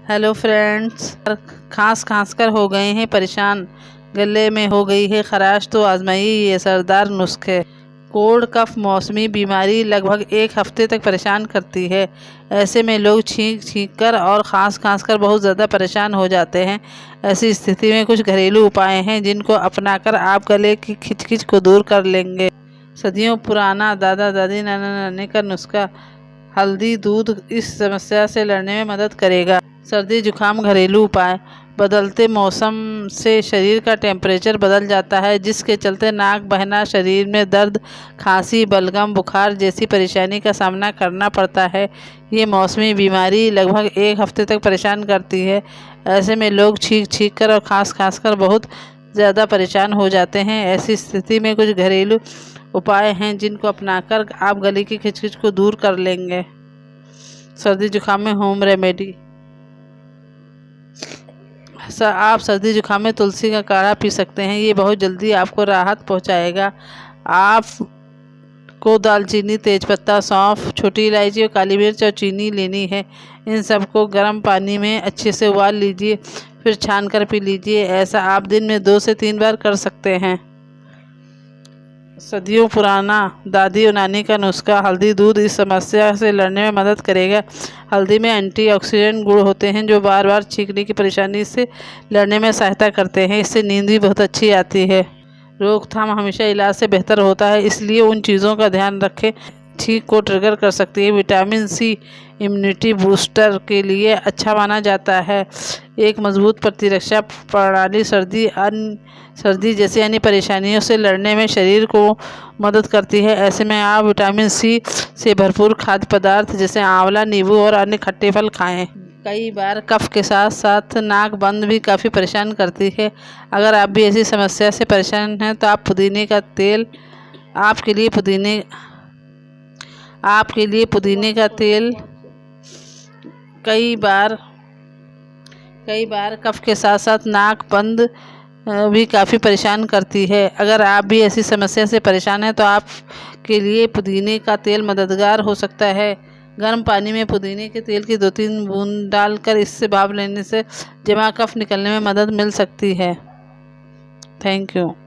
Hello friends, खांस कर हो गए हैं परेशान, गले में हो गई है खराश तो आजमाइए ये असरदार नुस्खे। कोल्ड कफ मौसमी बीमारी लगभग एक हफ्ते तक परेशान करती है। ऐसे में लोग छींक कर और खांस कर बहुत ज़्यादा परेशान हो जाते हैं। ऐसी स्थिति में कुछ घरेलू उपाय हैं जिनको अपनाकर आप गले की खिचखिच को दूर कर लेंगे। सदियों पुराना दादा दादी नाना नानी का नुस्खा हल्दी दूध इस समस्या से लड़ने में मदद करेगा। सर्दी जुकाम घरेलू उपाय। बदलते मौसम से शरीर का टेम्परेचर बदल जाता है, जिसके चलते नाक बहना, शरीर में दर्द, खांसी, बलगम, बुखार जैसी परेशानी का सामना करना पड़ता है। ये मौसमी बीमारी लगभग एक हफ्ते तक परेशान करती है। ऐसे में लोग छींक कर और खांस कर बहुत ज़्यादा परेशान हो जाते हैं। ऐसी स्थिति में कुछ घरेलू उपाय हैं जिनको अपनाकर आप गले की खिचखिच को दूर कर लेंगे। सर्दी जुकाम में होम रेमेडी। आप सर्दी जुकाम में तुलसी का काढ़ा पी सकते हैं। ये बहुत जल्दी आपको राहत पहुंचाएगा। आपको दालचीनी, तेजपत्ता, सौंफ, छोटी इलायची और काली मिर्च और चीनी लेनी है। इन सबको गर्म पानी में अच्छे से उबाल लीजिए, फिर छान कर पी लीजिए। ऐसा आप दिन में 2 से 3 बार कर सकते हैं। सदियों पुराना दादी और नानी का नुस्खा हल्दी दूध इस समस्या से लड़ने में मदद करेगा। हल्दी में एंटीऑक्सीडेंट गुण होते हैं जो बार बार छींकने की परेशानी से लड़ने में सहायता करते हैं। इससे नींद भी बहुत अच्छी आती है। रोकथाम हमेशा इलाज से बेहतर होता है, इसलिए उन चीज़ों का ध्यान रखें छींक को ट्रिगर कर सकती है। विटामिन सी इम्यूनिटी बूस्टर के लिए अच्छा माना जाता है। एक मजबूत प्रतिरक्षा प्रणाली सर्दी जैसी अन्य परेशानियों से लड़ने में शरीर को मदद करती है। ऐसे में आप विटामिन सी से भरपूर खाद्य पदार्थ जैसे आंवला, नींबू और अन्य खट्टे फल खाएं। कई बार कफ के साथ साथ नाक बंद भी काफ़ी परेशान करती है। अगर आप भी ऐसी समस्या से परेशान हैं तो आप पुदीने का तेल कई बार कफ के साथ साथ नाक बंद भी काफ़ी परेशान करती है। अगर आप भी ऐसी समस्या से परेशान हैं तो आपके लिए पुदीने का तेल मददगार हो सकता है। गर्म पानी में पुदीने के तेल की 2-3 बूंद डालकर इससे भाप लेने से जमा कफ निकलने में मदद मिल सकती है। Thank you.